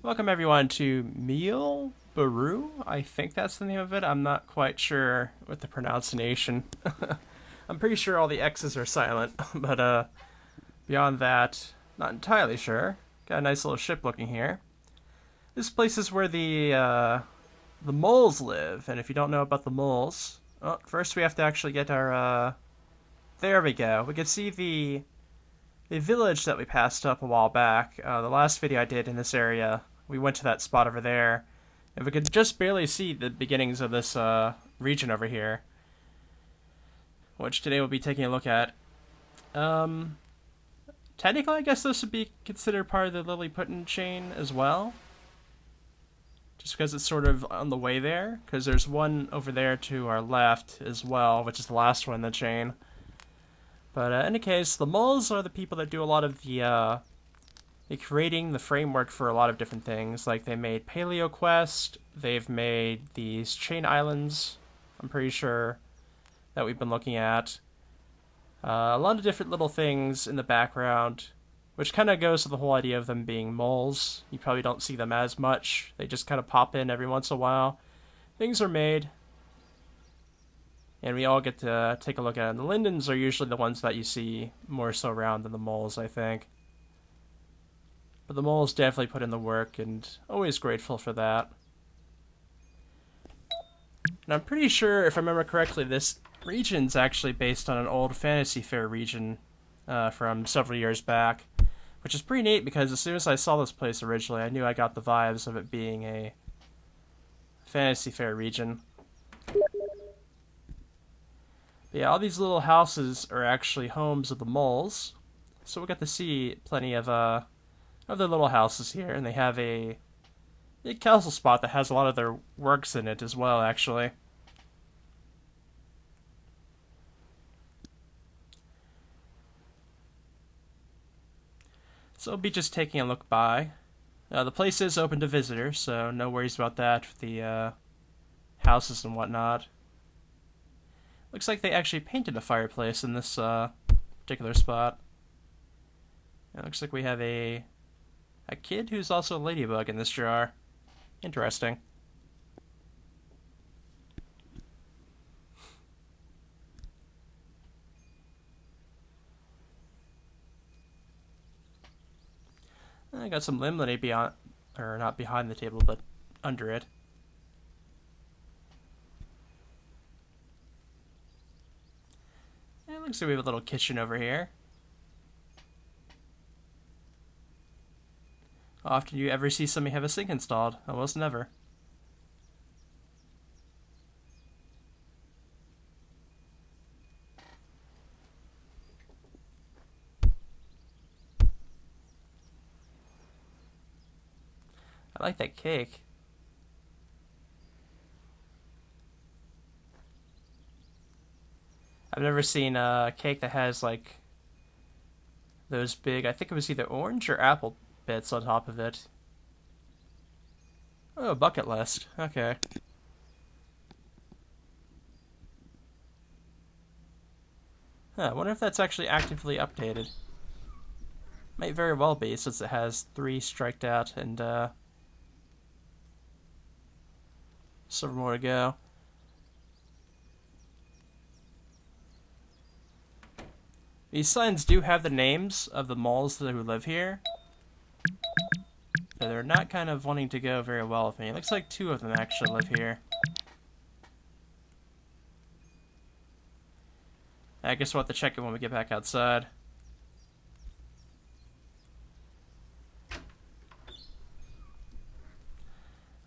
Welcome everyone to Meauxle Bureaux. I think that's the name of it. I'm not quite sure with the pronunciation. I'm pretty sure all the X's are silent, but beyond that, not entirely sure. Got a nice little ship looking here. This place is where the moles live, and if you don't know about the moles, well, first we have to actually get our there we go. We can see the village that we passed up a while back. The last video I did in this area, we went to that spot over there. If we could just barely see the beginnings of this region over here, which today we'll be taking a look at. Um, Technically, I guess this would be considered part of the Lilliputian chain as well, just because it's sort of on the way there. Because there's one over there to our left as well, which is the last one in the chain. But in any case, the moles are the people that do a lot of the creating the framework for a lot of different things. Like they made Paleo Quest, they've made these chain islands, I'm pretty sure, that we've been looking at. A lot of different little things in the background, which kind of goes to the whole idea of them being moles. You probably don't see them as much. They just kind of pop in every once in a while. Things are made, and we all get to take a look at it. And the lindens are usually the ones that you see more so around than the moles, I think. But the moles definitely put in the work, and always grateful for that. And I'm pretty sure, if I remember correctly, this region's actually based on an old Fantasy Fair region from several years back, which is pretty neat because as soon as I saw this place originally, I knew I got the vibes of it being a Fantasy Fair region. But yeah, all these little houses are actually homes of the moles, so we'll get to see plenty of their little houses here, and they have a castle spot that has a lot of their works in it as well, actually. So we'll be just taking a look by. The place is open to visitors, so no worries about that with the houses and whatnot. Looks like they actually painted a fireplace in this particular spot. It looks like we have a kid who's also a ladybug in this jar. Interesting. I got some lemonade beyond, or not behind the table, but under it. And it looks like we have a little kitchen over here. Often do you ever see somebody have a sink installed? Almost never. I like that cake. I've never seen a cake that has like those big, I think it was either orange or apple bits on top of it. Oh, bucket list. Okay. Huh, I wonder if that's actually actively updated. Might very well be, since it has 3 striked out and several more to go. These signs do have the names of the moles who live here, but they're not kind of wanting to go very well with me. It looks like 2 of them actually live here. I guess we'll have to check it when we get back outside.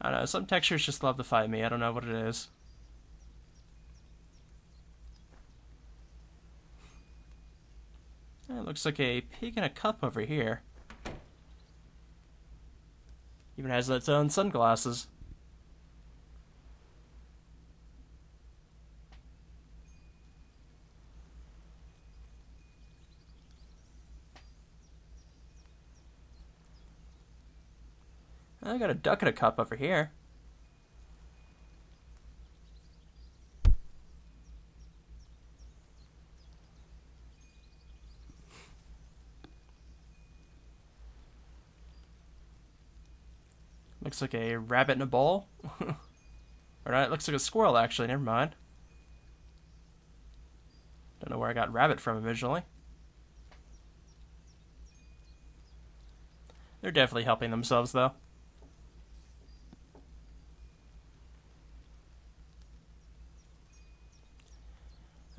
I don't know, some textures just love to fight me. I don't know what it is. It looks like a pig in a cup over here. Even has its own sunglasses. I got a duck in a cup over here. looks like a rabbit in a bowl. Or not, it looks like a squirrel, actually. Never mind. Don't know where I got rabbit from originally. They're definitely helping themselves, though.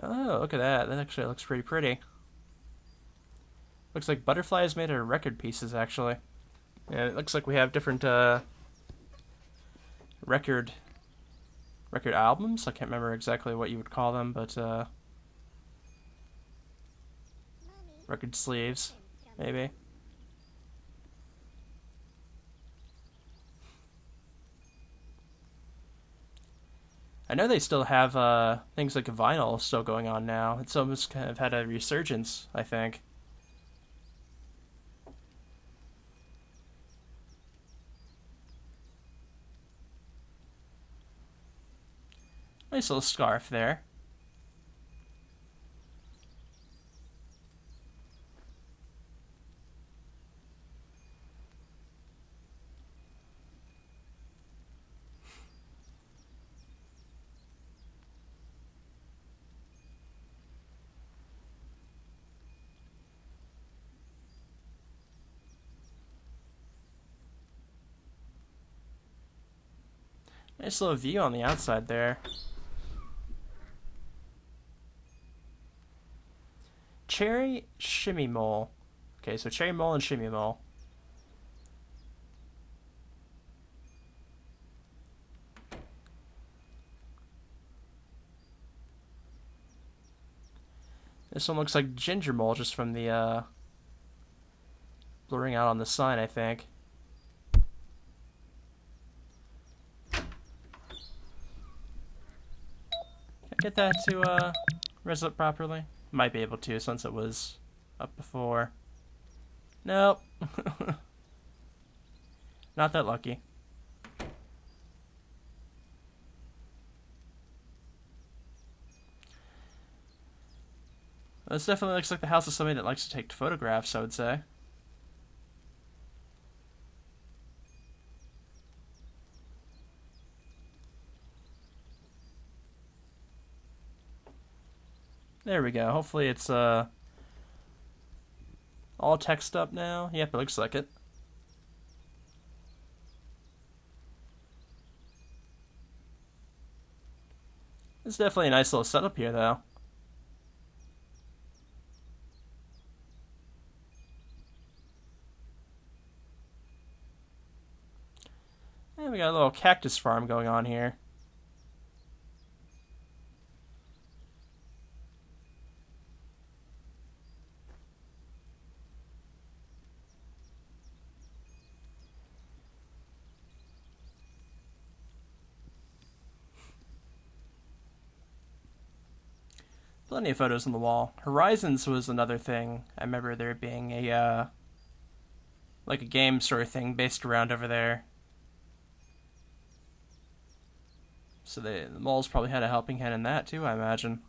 Oh, look at that. That actually looks pretty pretty. Looks like butterflies made of record pieces, actually. Yeah, it looks like we have different record albums. I can't remember exactly what you would call them, but record sleeves, maybe. I know they still have things like vinyl still going on now. It's almost kind of had a resurgence, I think. Nice little scarf there. Nice little view on the outside there. Cherry shimmy mole. Okay, so cherry mole and shimmy mole. This one looks like ginger mole just from the blurring out on the sign, I think. Can I get that to res up properly? Might be able to since it was up before. Nope. Not that lucky. This definitely looks like the house of somebody that likes to take photographs, I would say. There we go. Hopefully it's all text up now. Yep, it looks like it. It's definitely a nice little setup here, though. And we got a little cactus farm going on here. Plenty of photos on the wall. Horizons was another thing. I remember there being a like a game sort of thing based around over there. So the moles probably had a helping hand in that too, I imagine.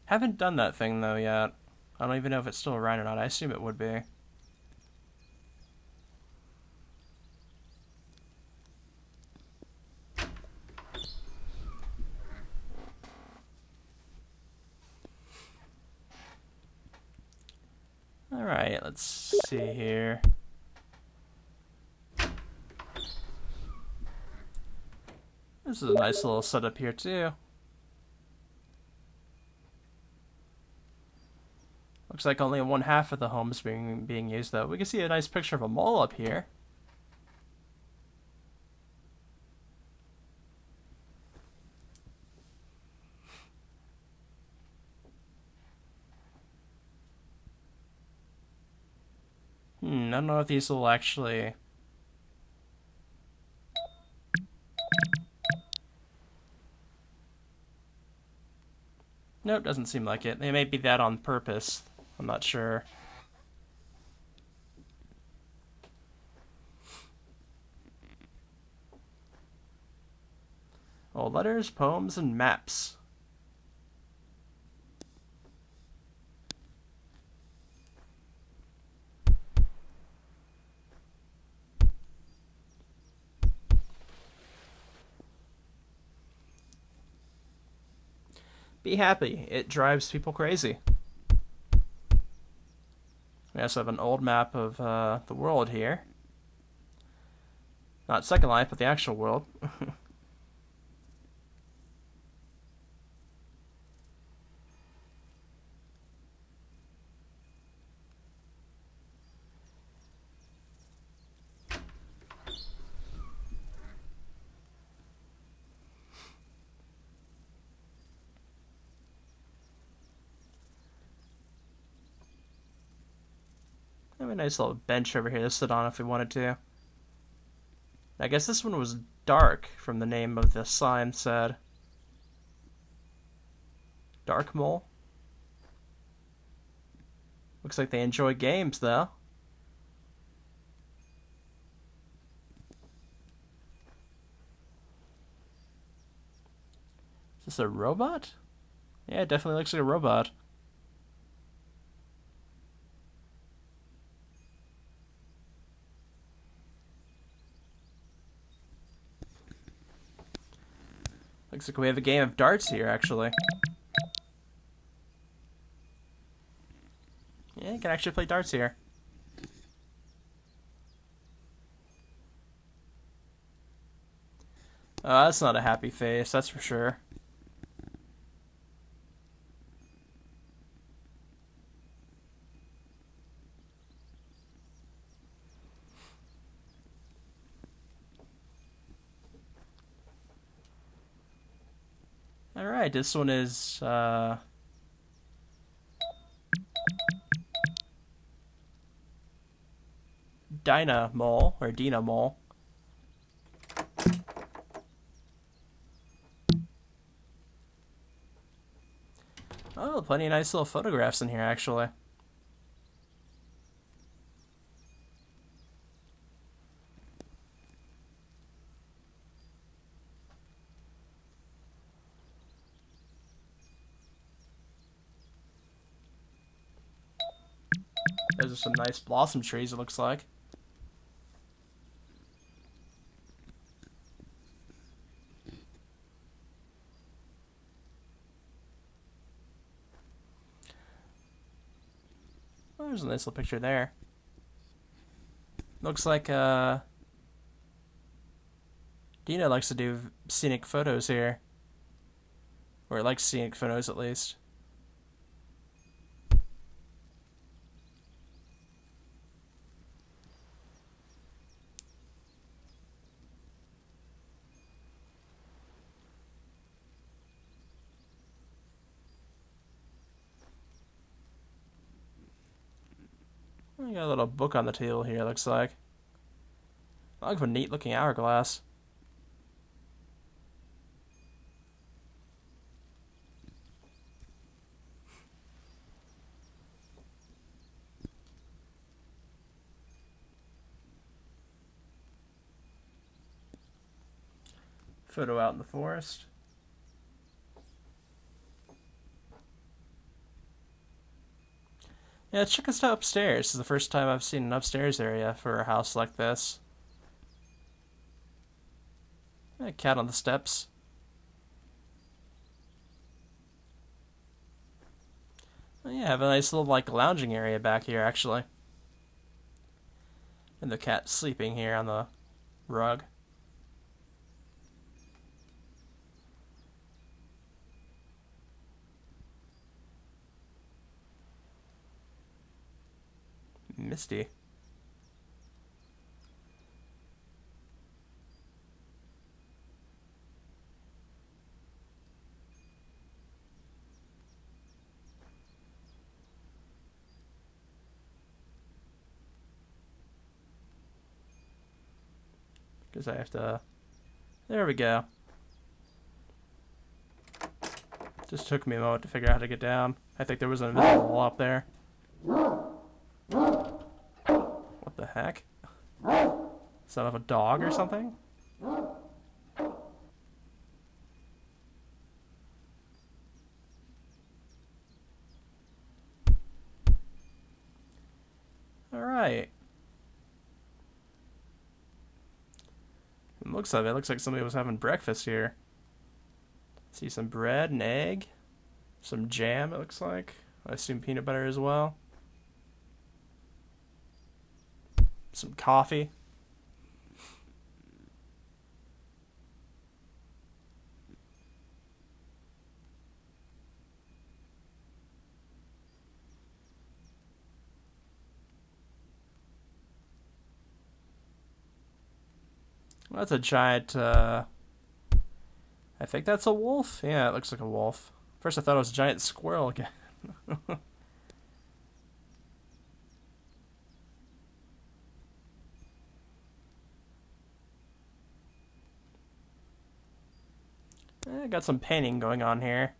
Haven't done that thing though yet. I don't even know if it's still around or not. I assume it would be. Alright, let's see here. This is a nice little setup here too. Looks like only one half of the home is being used though. We can see a nice picture of a mole up here. I don't know if these will actually... Nope, doesn't seem like it. They may be that on purpose. I'm not sure. Oh, letters, poems, and maps. be happy. It drives people crazy. We also have an old map of the world here. Not Second Life, but the actual world. We have a nice little bench over here to sit on if we wanted to. I guess this one was dark from the name of the sign said. Dark Mole. Looks like they enjoy games though. Is this a robot? Yeah, it definitely looks like a robot. Looks like we have a game of darts here, actually. Yeah, you can actually play darts here. Oh, that's not a happy face, that's for sure. Alright, this one is, Dynamole, or Dinamole. Oh, plenty of nice little photographs in here, actually. Those are some nice blossom trees, it looks like. Oh, there's a nice little picture there. Looks like, Dina likes to do scenic photos here. Or likes scenic photos, at least. We got a little book on the table here, looks like. I like a neat looking hourglass. Photo out in the forest. Yeah, check us out upstairs. This is the first time I've seen an upstairs area for a house like this. A cat on the steps. Oh, yeah, have a nice little like lounging area back here actually. And the cat sleeping here on the rug. Misty. Because I have to... There we go. Just took me a moment to figure out how to get down. I think there was an invisible wall up there. What the heck? Is that of a dog or something? Alright. It looks like somebody was having breakfast here. See some bread and egg. Some jam, it looks like. I assume peanut butter as well. Some coffee. Well, that's a giant, I think that's a wolf? Yeah, it looks like a wolf. First I thought it was a giant squirrel again. Got some painting going on here.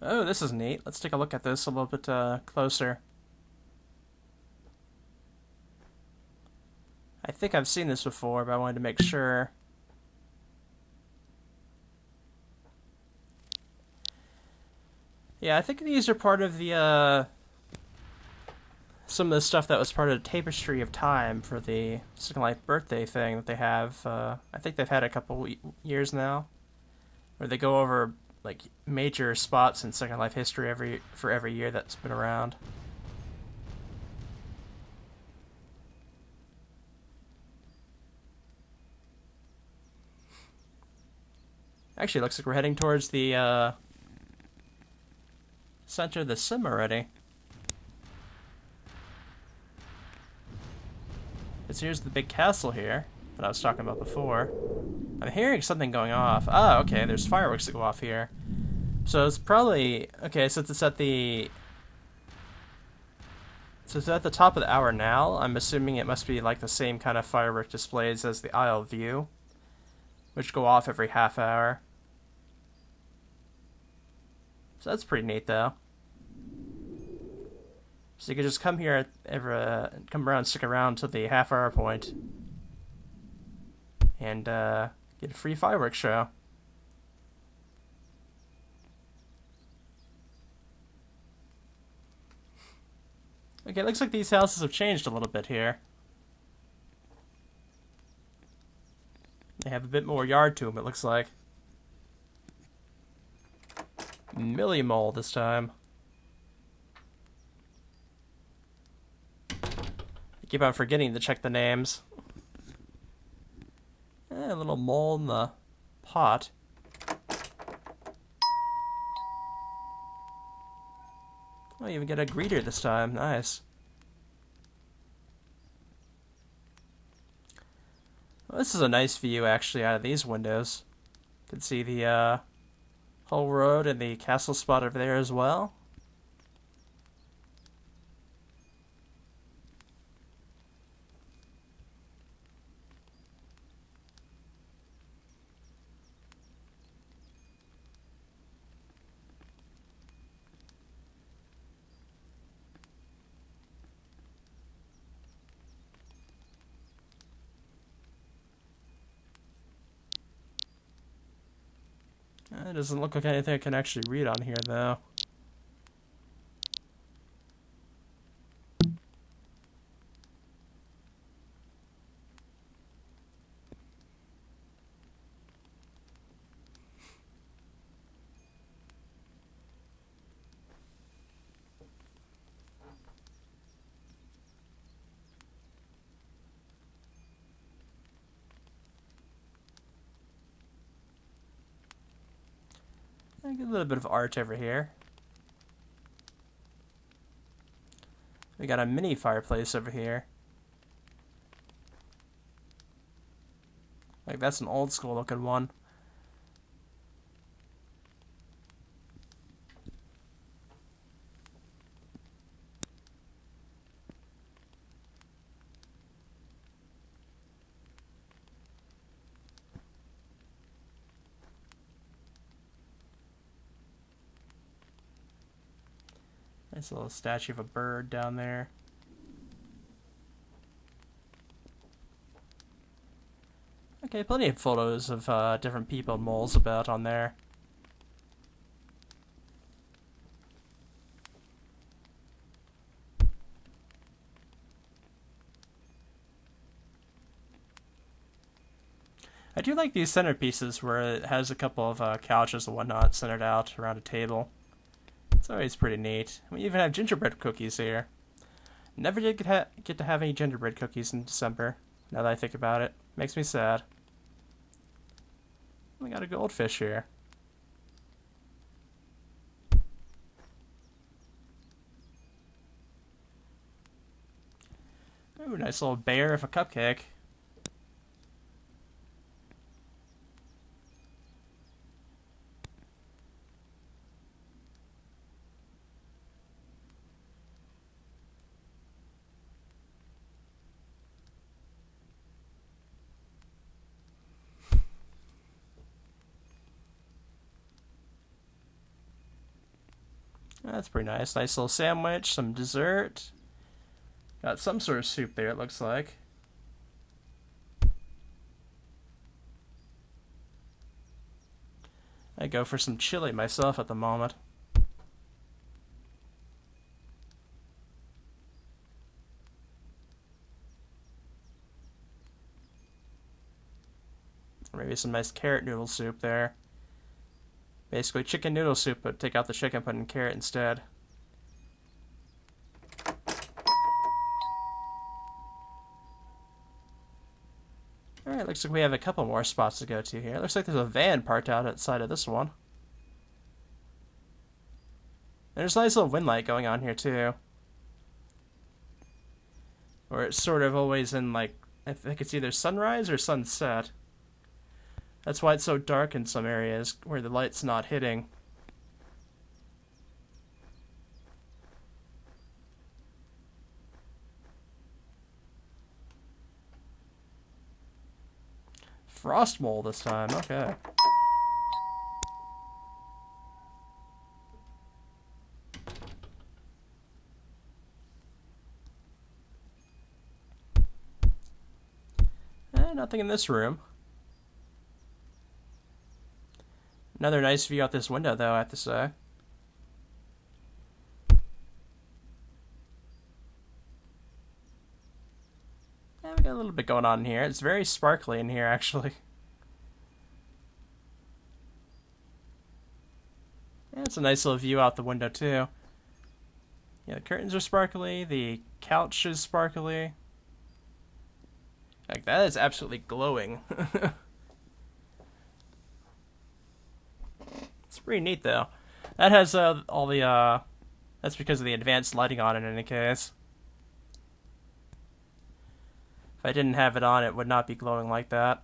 Oh, this is neat. Let's take a look at this a little bit closer. I think I've seen this before, but I wanted to make sure. Yeah, I think these are part of the, some of the stuff that was part of the Tapestry of Time for the Second Life birthday thing that they have. I think they've had a couple years now, where they go over like major spots in Second Life history for every year that's been around. Actually, looks like we're heading towards the center of the sim already. Because here's the big castle here that I was talking about before. I'm hearing something going off. Oh, okay, there's fireworks that go off here. So it's probably... Okay, since it's at the... So it's at the top of the hour now. I'm assuming it must be like the same kind of firework displays as the Isle of View, which go off every half hour. So that's pretty neat, though. So you can just come here, come around, stick around to the half-hour point, and get a free fireworks show. Okay, it looks like these houses have changed a little bit here. They have a bit more yard to them, it looks like. Meauxle this time. I keep on forgetting to check the names. A little mole in the pot. Oh, you even get a greeter this time. Nice. Well, this is a nice view, actually, out of these windows. You can see the whole road and the castle spot over there as well. It doesn't look like anything I can actually read on here, though. I get a little bit of art over here. We got a mini fireplace over here. Like, that's an old school looking one. Nice little statue of a bird down there. Okay, plenty of photos of different people and moles about on there. I do like these centerpieces where it has a couple of couches and whatnot centered out around a table. It's always pretty neat. We even have gingerbread cookies here. Never did get to have any gingerbread cookies in December, now that I think about it. Makes me sad. We got a goldfish here. Ooh, nice little bear of a cupcake. That's pretty nice. Nice little sandwich, some dessert. Got some sort of soup there, it looks like. I go for some chili myself at the moment. Maybe some nice carrot noodle soup there. Basically chicken noodle soup, but take out the chicken, put in carrot instead. Alright, looks like we have a couple more spots to go to here. Looks like there's a van parked out outside of this one. There's a nice little wind light going on here too. Or it's sort of always in like, I think it's either sunrise or sunset. That's why it's so dark in some areas where the light's not hitting. Frost mole this time, okay. Nothing in this room. Another nice view out this window, though, I have to say. Yeah, we got a little bit going on in here. It's very sparkly in here, actually. Yeah, it's a nice little view out the window, too. Yeah, the curtains are sparkly. The couch is sparkly. Like, that is absolutely glowing. It's pretty neat, though. That has all the, that's because of the advanced lighting on it, in any case. If I didn't have it on, it would not be glowing like that.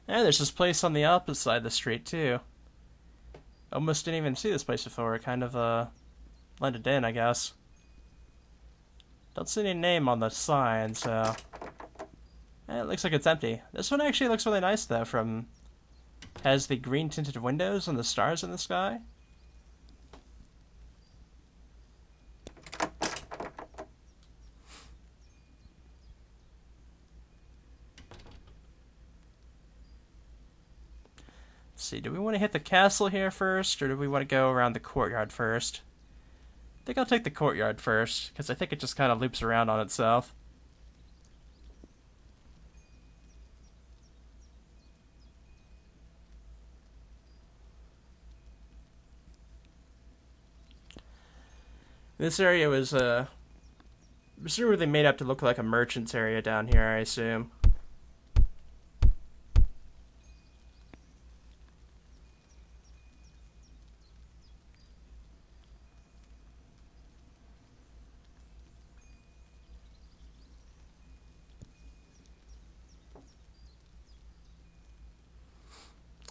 And there's this place on the opposite side of the street, too. Almost didn't even see this place before. It kind of, blended in, I guess. Don't see any name on the sign, so... it looks like it's empty. This one actually looks really nice, though, from... has the green tinted windows and the stars in the sky. Let's see, do we want to hit the castle here first, or do we want to go around the courtyard first? I think I'll take the courtyard first, because I think it just kind of loops around on itself. This area was presumably made up to look like a merchant's area down here, I assume.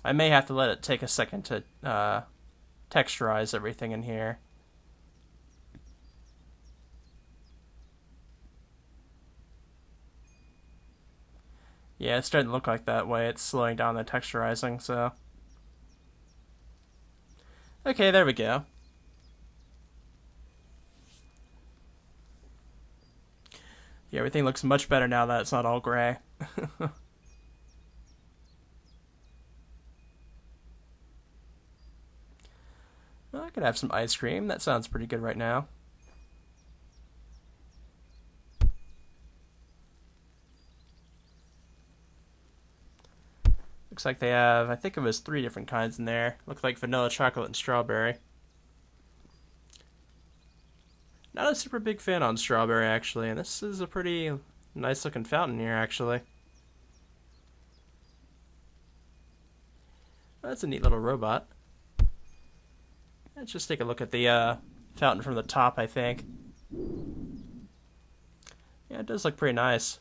I may have to let it take a second to texturize everything in here. Yeah, it's starting to look like that way. It's slowing down the texturizing, so. Okay, there we go. Yeah, everything looks much better now that it's not all gray. Well, I could have some ice cream. That sounds pretty good right now. Looks like they have, I think it was 3 different kinds in there. Looks like vanilla, chocolate, and strawberry. Not a super big fan on strawberry, actually, and this is a pretty nice looking fountain here, actually. That's a neat little robot. Let's just take a look at the fountain from the top, I think. Yeah, it does look pretty nice.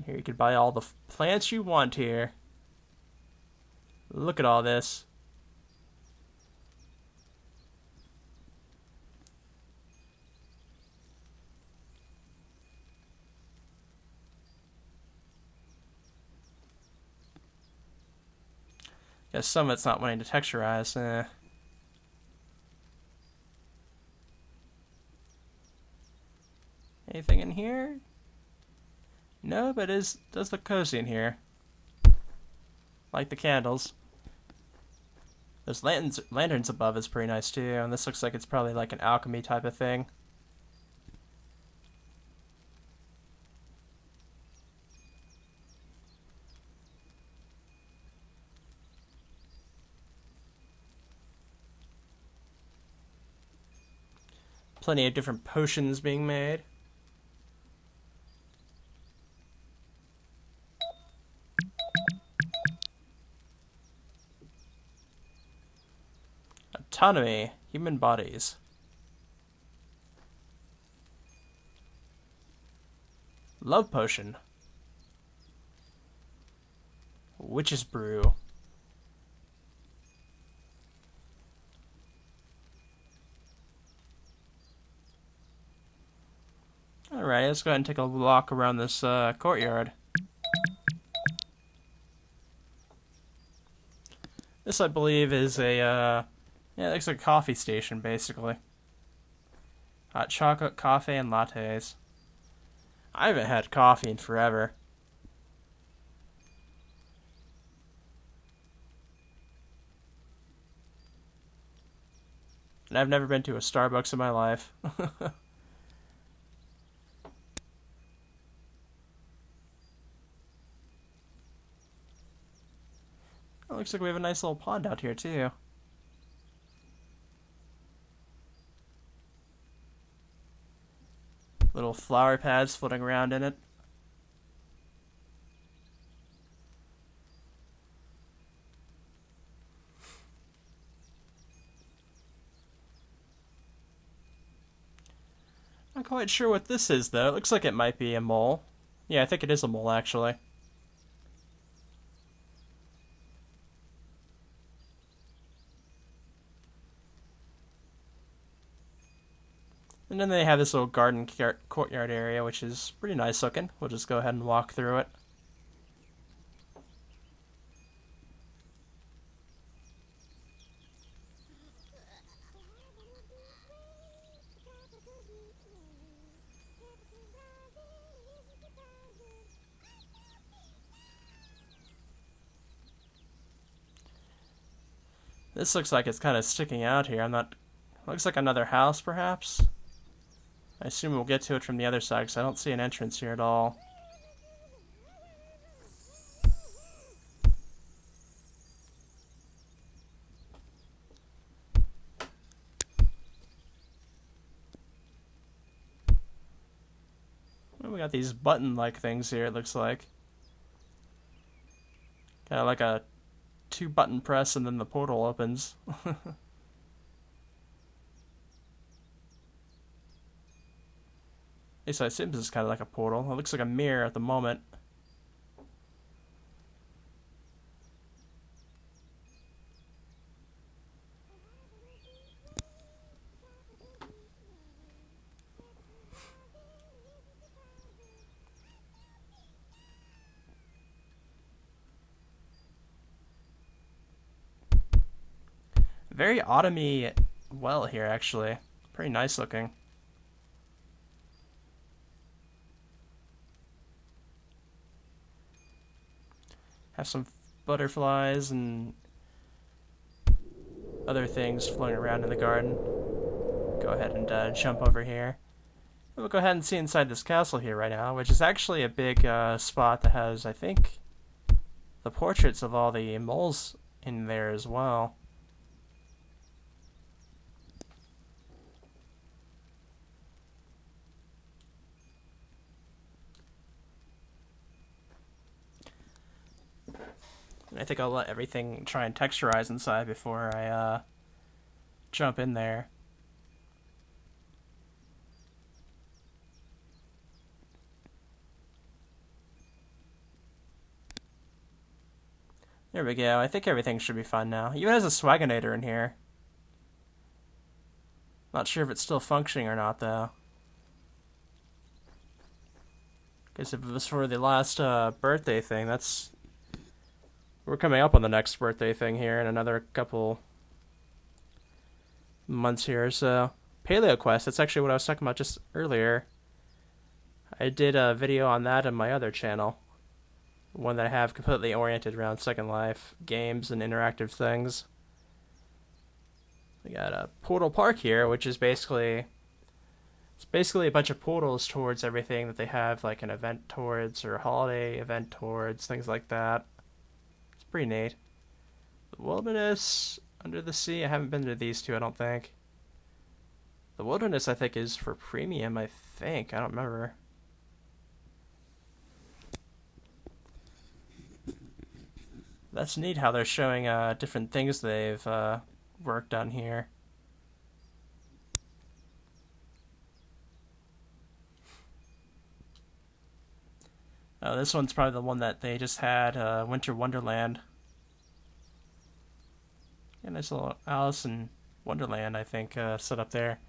Here, you could buy all the plants you want here. Look at all this. Guess some of it's not wanting to texturize. Anything in here? No, but it does look cozy in here. Like the candles. Those lanterns above is pretty nice too, and this looks like it's probably like an alchemy type of thing. Plenty of different potions being made. Autonomy, human bodies. Love potion. Witch's brew. Alright, let's go ahead and take a walk around this courtyard. This, I believe, is a, yeah, it looks like a coffee station, basically. Hot chocolate, coffee, and lattes. I haven't had coffee in forever. And I've never been to a Starbucks in my life. It looks like we have a nice little pond out here, too. Little flower pads floating around in it. Not quite sure what this is, though. It looks like it might be a mole. Yeah, I think it is a mole, actually. And then they have this little garden courtyard area, which is pretty nice looking. We'll just go ahead and walk through it. This looks like it's kind of sticking out here. I'm not... Looks like another house, perhaps? I assume we'll get to it from the other side, because I don't see an entrance here at all. Well, we got these button-like things here, it looks like. Kind of like a 2-button press and then the portal opens. At least I assume this is kind of like a portal. It looks like a mirror at the moment. Very autumny well here, actually. Pretty nice looking. Have some butterflies and other things floating around in the garden. Go ahead and jump over here. We'll go ahead and see inside this castle here right now, which is actually a big spot that has, I think, the portraits of all the moles in there as well. And I think I'll let everything try and texturize inside before I jump in there. There we go. I think everything should be fine now. Even has a swaginator in here. Not sure if it's still functioning or not, though. Guess if it was for the last birthday thing, that's... We're coming up on the next birthday thing here in another couple months here, so... Paleo Quest, that's actually what I was talking about just earlier. I did a video on that on my other channel. One that I have completely oriented around Second Life games and interactive things. We got a portal park here, which is basically... It's basically a bunch of portals towards everything that they have, like an event towards, or a holiday event towards, things like that. It's pretty neat. The Wilderness, Under the Sea, I haven't been to these two, I don't think. The Wilderness, I think, is for premium, I think. I don't remember. That's neat how they're showing different things they've worked on here. This one's probably the one that they just had, Winter Wonderland. Yeah, nice little Alice in Wonderland, I think, set up there.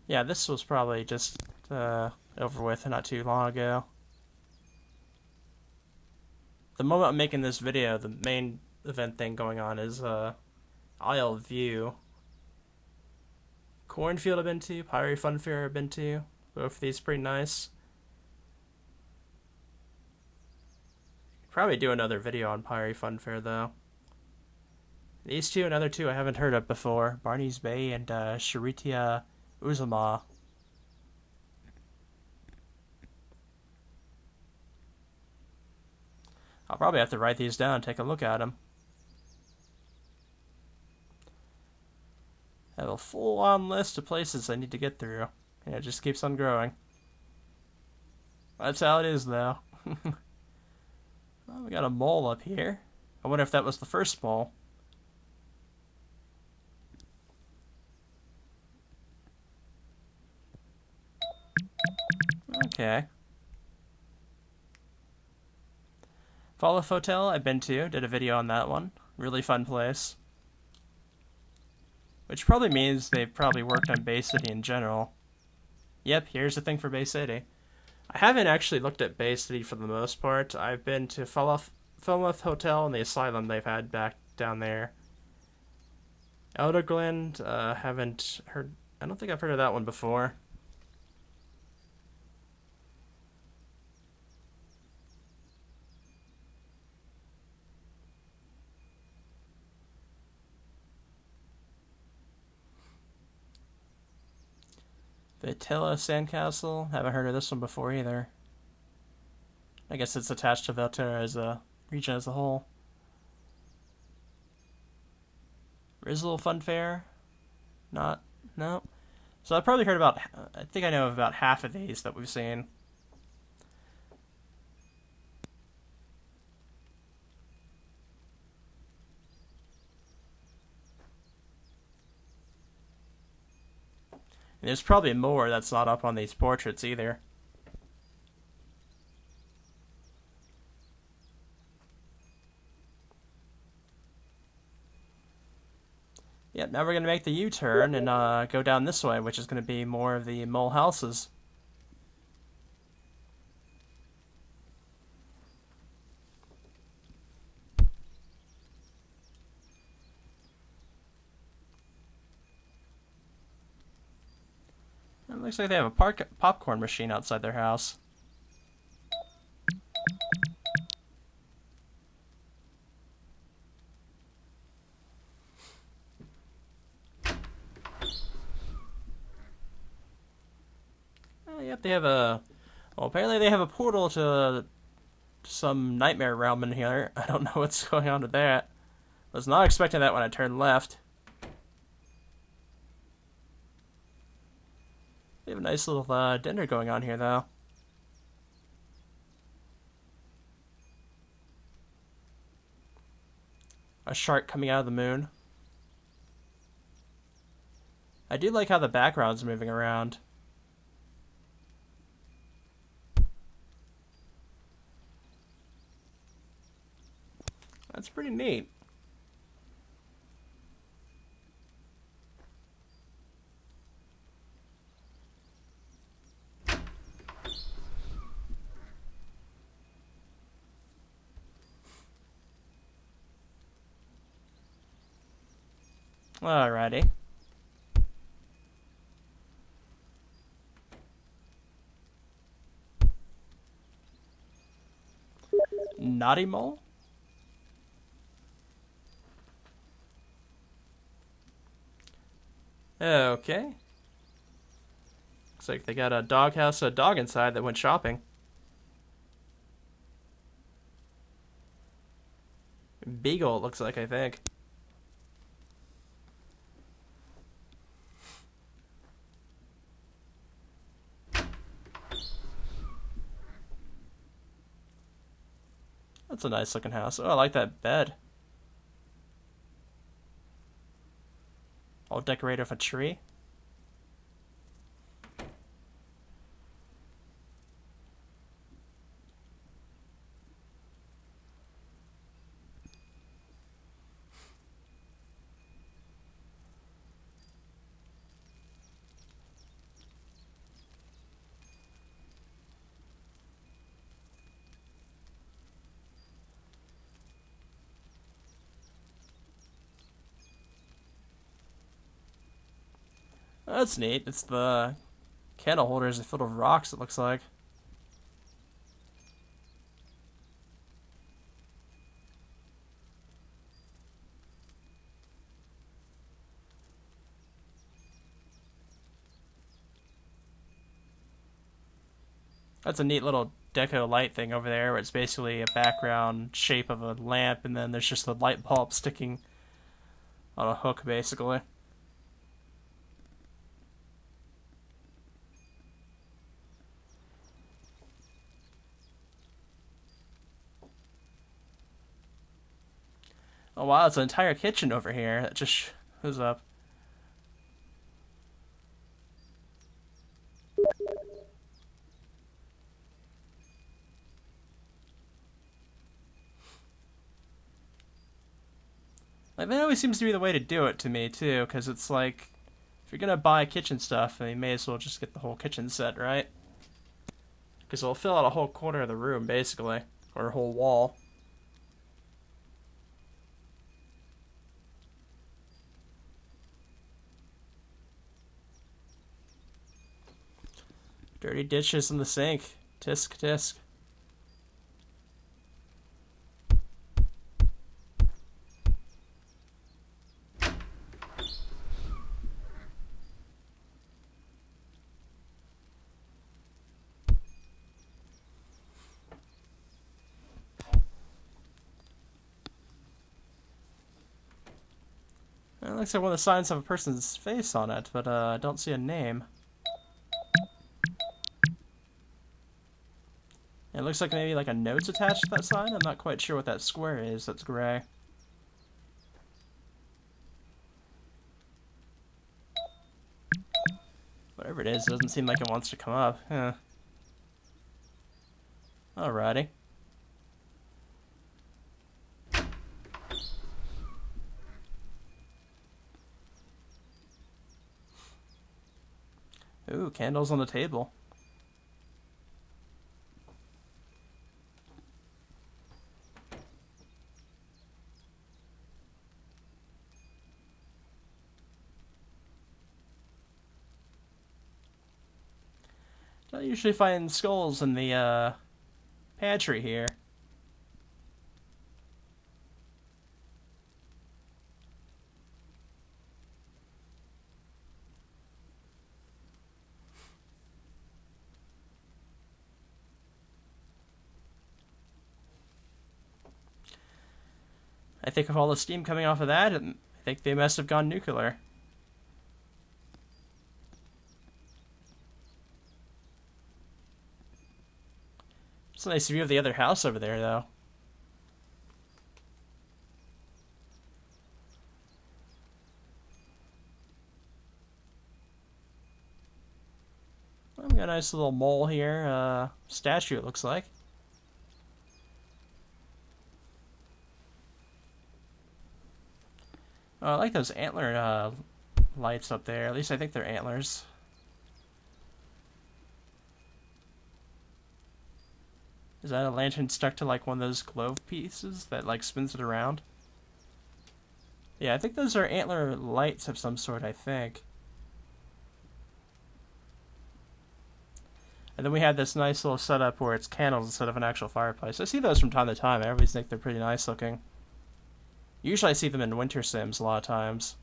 Yeah, this was probably just over with not too long ago. The moment I'm making this video, the main event thing going on is Isle View. Cornfield I've been to, Pirate Fun Fair I've been to. Both of these pretty nice. Probably do another video on Pirate Fun Fair though. These two, another two I haven't heard of before. Barney's Bay and Sharitia Uzuma. I'll probably have to write these down and take a look at them. I have a full-on list of places I need to get through. And it just keeps on growing. That's how it is, though. Well, we got a mole up here. I wonder if that was the first mole. Okay. Falloff Hotel, I've been to. Did a video on that one. Really fun place. Which probably means they've probably worked on Bay City in general. Yep, here's the thing for Bay City. I haven't actually looked at Bay City for the most part. I've been to Falloff Hotel and the asylum they've had back down there. Elderglen, haven't heard... I don't think I've heard of that one before. Vitilla Sandcastle. Haven't heard of this one before either. I guess it's attached to Valterra as a region as a whole. Rizzle Fun Fair. Not. No. So I've probably heard about... I think I know of about half of these that we've seen. And there's probably more that's not up on these portraits either. Yep, now we're going to make the U-turn and go down this way, which is going to be more of the mole houses. looks like they have a popcorn machine outside their house. Yep, they have a... Well, apparently they have a portal to some nightmare realm in here. I don't know what's going on with that. Was not expecting that when I turned left. They have a nice little dinner going on here, though. A shark coming out of the moon. I do like how the background's moving around. That's pretty neat. Alrighty. Naughty Mole? Okay. Looks like they got a doghouse, a dog inside that went shopping. Beagle, it looks like, I think. That's a nice looking house. Oh, I like that bed. All decorated with a tree. That's neat. It's the candle holders are filled with rocks, it looks like. That's a neat little deco light thing over there, where it's basically a background shape of a lamp, and then there's just the light bulb sticking on a hook, basically. Oh wow, it's an entire kitchen over here that just shows up. Like, that always seems to be the way to do it to me, too, because it's like, if you're gonna buy kitchen stuff, then you may as well just get the whole kitchen set, right? Because it'll fill out a whole corner of the room, basically. Or a whole wall. Dirty dishes in the sink. Tisk, tisk. It looks like one of the signs have a person's face on it, but I don't see a name. It looks like maybe like a note's attached to that sign. I'm not quite sure what that square is that's gray. Whatever it is, it doesn't seem like it wants to come up. Huh. Alrighty. Ooh, candles on the table. I usually find skulls in the pantry here. I think of all the steam coming off of that, and I think they must have gone nuclear. It's a nice view of the other house over there, though. We got a nice little mole here, statue it looks like. Oh, I like those antler lights up there. At least I think they're antlers. Is that a lantern stuck to like one of those globe pieces that like spins it around? Yeah, I think those are antler lights of some sort, I think. And then we had this nice little setup where it's candles instead of an actual fireplace. I see those from time to time. I always think they're pretty nice looking. Usually I see them in winter sims a lot of times.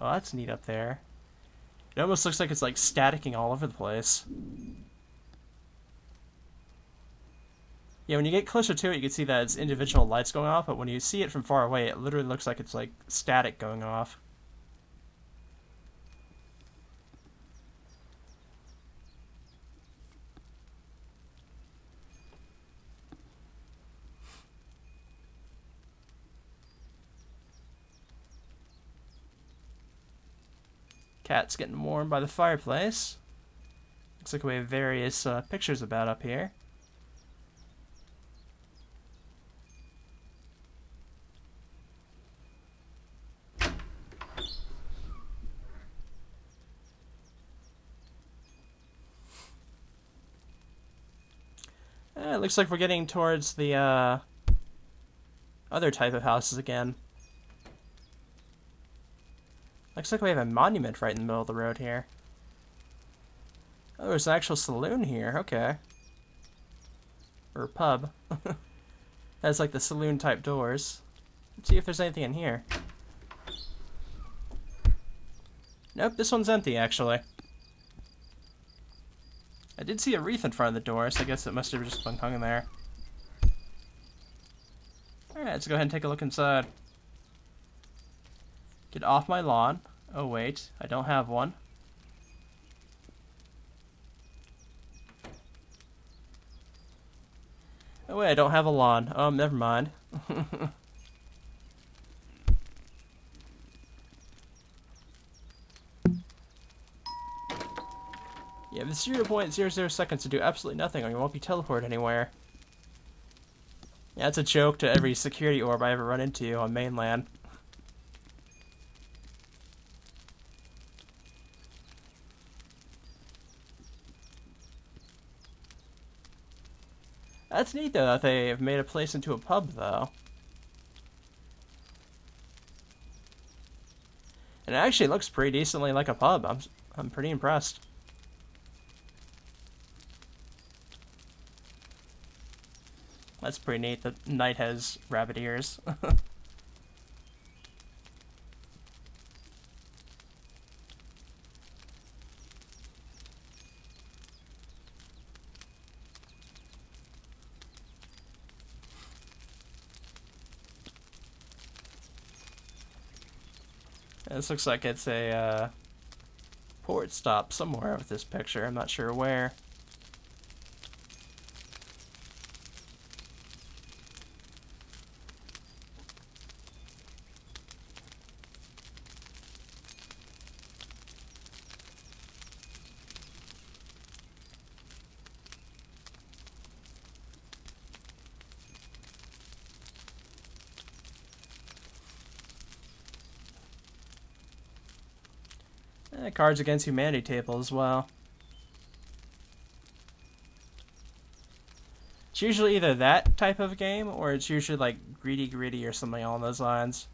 Oh, that's neat up there. It almost looks like it's like staticking all over the place. Yeah, when you get closer to it, you can see that it's individual lights going off, but when you see it from far away, it literally looks like it's like static going off. Cat's getting warm by the fireplace. Looks like we have various pictures about up here. It looks like we're getting towards the other type of houses again. Looks like we have a monument right in the middle of the road here. Oh, there's an actual saloon here. Okay. Or pub. Has like the saloon type doors. Let's see if there's anything in here. Nope, this one's empty actually. I did see a wreath in front of the door, so I guess it must have just been hung in there. Alright, let's go ahead and take a look inside. Get off my lawn. Oh wait, I don't have one. Oh wait, I don't have a lawn. Oh, never mind. You have 0.00 seconds to do absolutely nothing or you won't be teleported anywhere. Yeah, that's a joke to every security orb I ever run into on mainland. That's neat though that they have made a place into a pub though. And it actually looks pretty decently like a pub. I'm pretty impressed. That's pretty neat. The knight has rabbit ears. This looks like it's a port stop somewhere with this picture. I'm not sure where. Cards Against Humanity table as well. It's usually either that type of game, or it's usually like Greedy Gritty or something along those lines.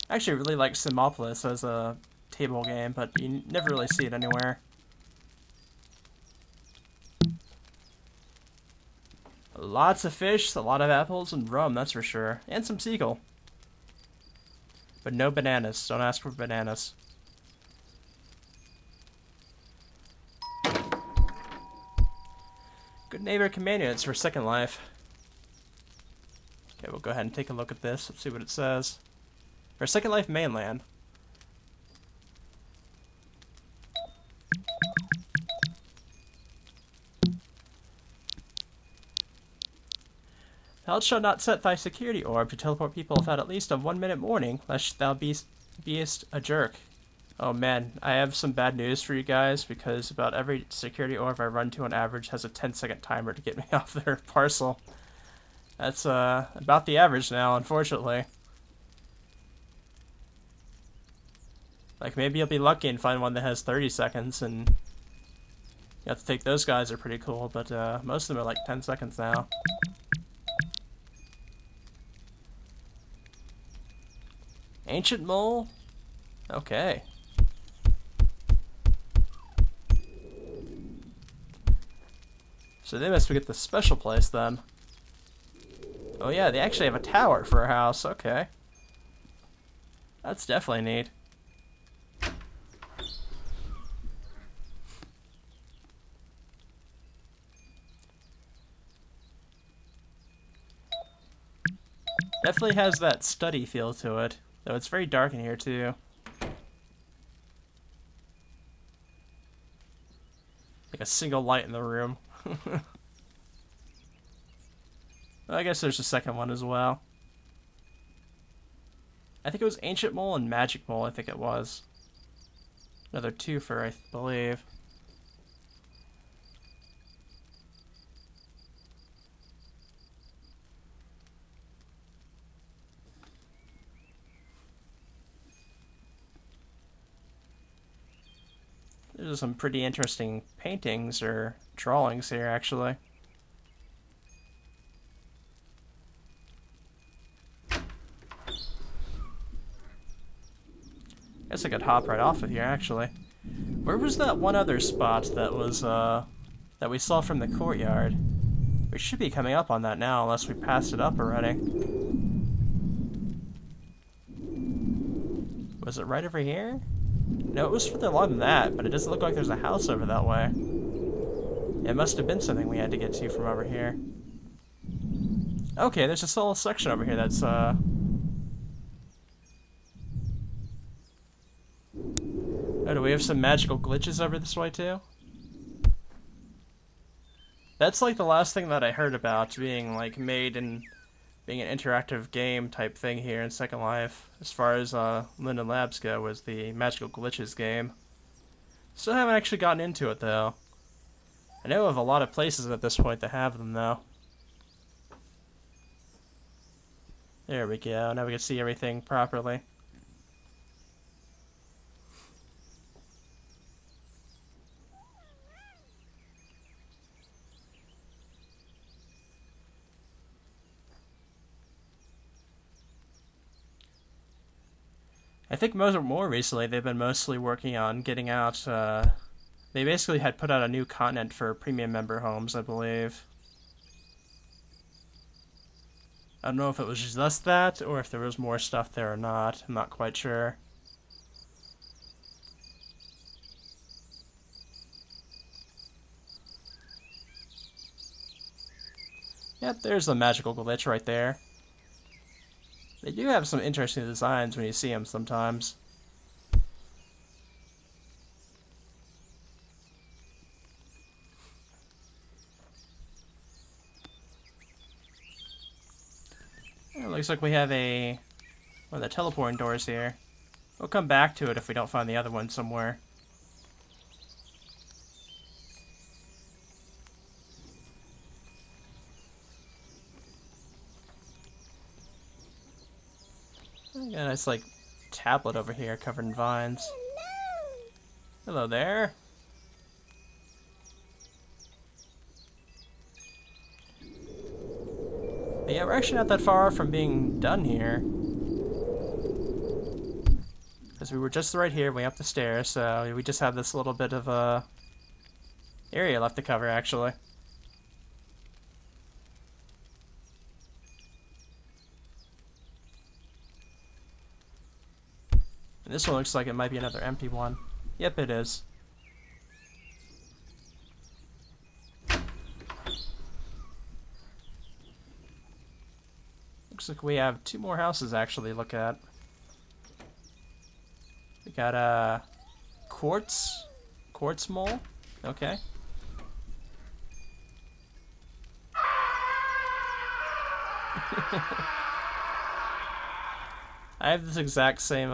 I actually really like Simopolis as a table game, but you never really see it anywhere. Lots of fish, a lot of apples, and rum, that's for sure. And some seagull. But no bananas. Don't ask for bananas. Good neighbor companions for Second Life. Okay, we'll go ahead and take a look at this. Let's see what it says. For Second Life mainland. Thou shalt not set thy security orb to teleport people without at least a 1-minute warning, lest thou beest a jerk. Oh man, I have some bad news for you guys, because about every security orb I run to on average has a 10-second timer to get me off their parcel. That's about the average now, unfortunately. Like, maybe you'll be lucky and find one that has 30 seconds, and you have to take those guys, are pretty cool, but most of them are like 10 seconds now. Ancient Mole? Okay. So they must get the special place then. Oh yeah, they actually have a tower for a house, okay. That's definitely neat. Definitely has that study feel to it, though it's very dark in here too. Like a single light in the room. Well, I guess there's a second one as well. I think it was Ancient Mole and Magic Mole, I think it was. Another twofer, I believe. There's some pretty interesting paintings or drawings here, actually. Guess I could hop right off of here, actually. Where was that one other spot that was, that we saw from the courtyard? We should be coming up on that now, unless we passed it up already. Was it right over here? No, it was further along than that, but it doesn't look like there's a house over that way. It must have been something we had to get to from over here. Okay, there's this whole section over here that's, Oh, do we have some magical glitches over this way, too? That's like the last thing that I heard about being, like, made in being an interactive game type thing here in Second Life, as far as Linden Labs go, was the Magical Glitches game. Still haven't actually gotten into it, though. I know of a lot of places at this point that have them, though. There we go, now we can see everything properly. I think more recently they've been mostly working on getting out, they basically had put out a new continent for premium member homes, I believe. I don't know if it was just that, or if there was more stuff there or not. I'm not quite sure. Yep, there's the magical glitch right there. They do have some interesting designs when you see them sometimes. It looks like we have one of the teleporting doors here. We'll come back to it if we don't find the other one somewhere. Got a nice, like, tablet over here covered in vines. Hello there. But yeah, we're actually not that far from being done here. Because we were just right here, way up the stairs, so we just have this little bit of a area left to cover, actually. And this one looks like it might be another empty one. Yep, it is. Looks like we have 2 more houses actually to look at. We got a quartz mole. Okay. I have this exact same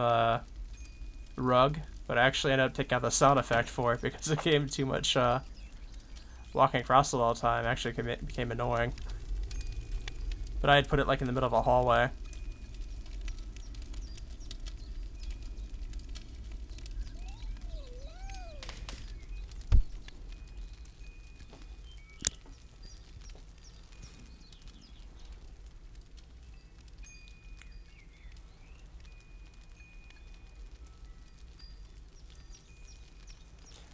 rug, but I actually ended up taking out the sound effect for it because it became too much walking across it all the time. Actually, it became annoying. But I had put it like in the middle of a hallway.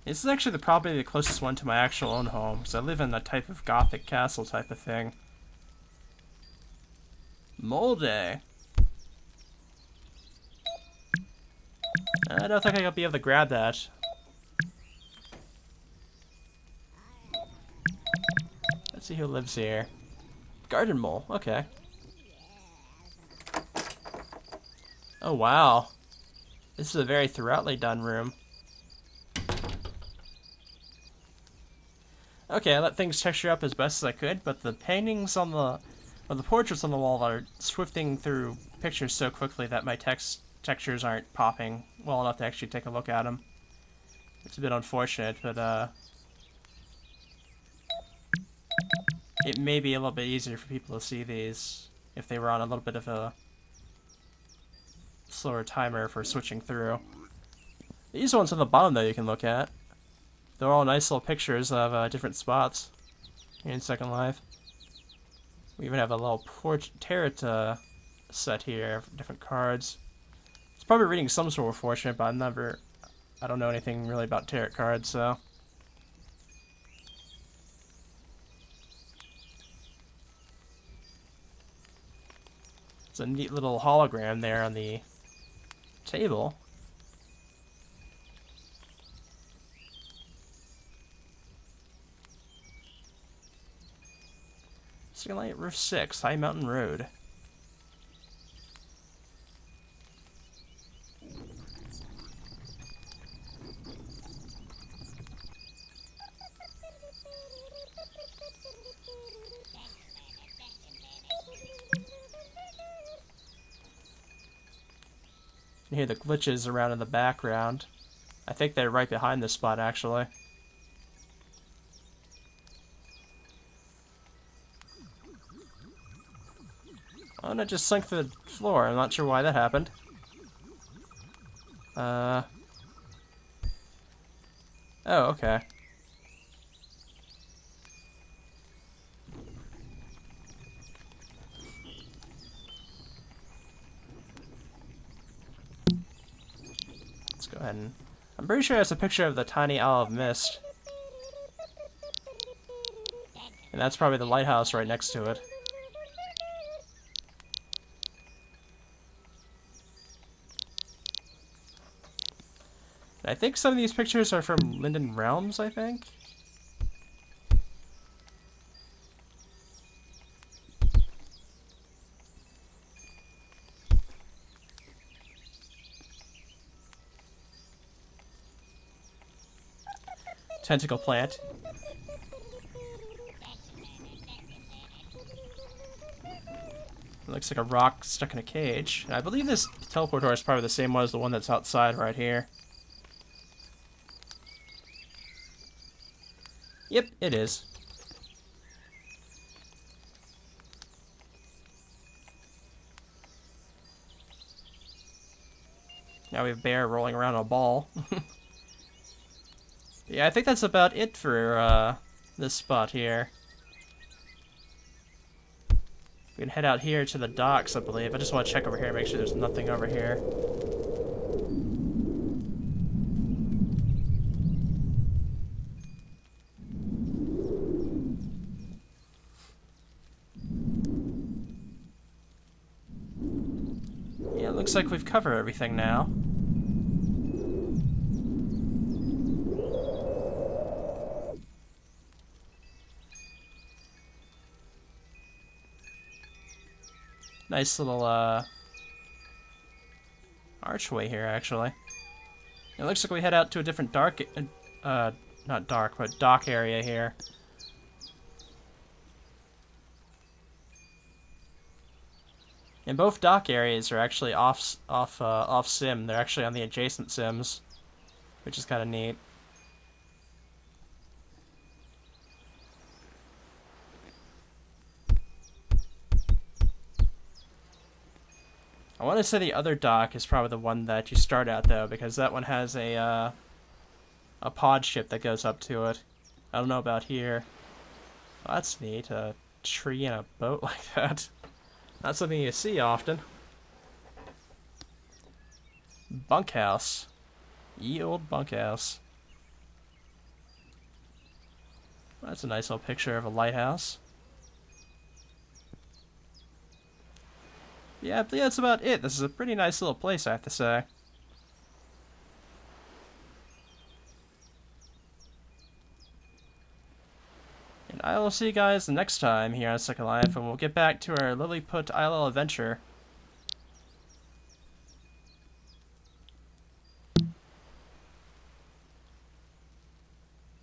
This is actually probably the closest one to my actual own home, because I live in a type of Gothic castle type of thing. Moldy. I don't think I'll be able to grab that. Let's see who lives here. Garden mole, okay. Oh wow. This is a very thoroughly done room. Okay, I let things texture up as best as I could, but the paintings on the... or the portraits on the wall are swifting through pictures so quickly that my textures aren't popping well enough to actually take a look at them. It's a bit unfortunate, but it may be a little bit easier for people to see these if they were on a little bit of a slower timer for switching through. These ones on the bottom, though, you can look at. They're all nice little pictures of different spots here in Second Life. We even have a little tarot set here of different cards. It's probably reading some sort of fortune, but I don't know anything really about tarot cards, so. It's a neat little hologram there on the table. Light Roof 6, High Mountain Road. You hear the glitches around in the background. I think they're right behind this spot, actually. Oh, and it just sunk through the floor. I'm not sure why that happened. Oh, okay. Let's go ahead and... I'm pretty sure it's a picture of the tiny Isle of Mist. And that's probably the lighthouse right next to it. I think some of these pictures are from Linden Realms, I think. Tentacle plant. It looks like a rock stuck in a cage. And I believe this teleport door is probably the same one as the one that's outside right here. Yep, it is. Now we have Bear rolling around a ball. Yeah, I think that's about it for this spot here. We can head out here to the docks, I believe. I just want to check over here, make sure there's nothing over here. Yeah, it looks like we've covered everything now. Nice little archway here, actually. It looks like we head out to a different not dark, but dock area here. And both dock areas are actually off sim. They're actually on the adjacent sims, which is kind of neat. I want to say the other dock is probably the one that you start at, though, because that one has a pod ship that goes up to it. I don't know about here. Well, that's neat, a tree and a boat like that. Not something you see often. Bunkhouse. Ye old bunkhouse. That's a nice little picture of a lighthouse. Yeah, but yeah, that's about it. This is a pretty nice little place, I have to say. And I will see you guys the next time here on Second Life, and we'll get back to our Lilliput Isle adventure.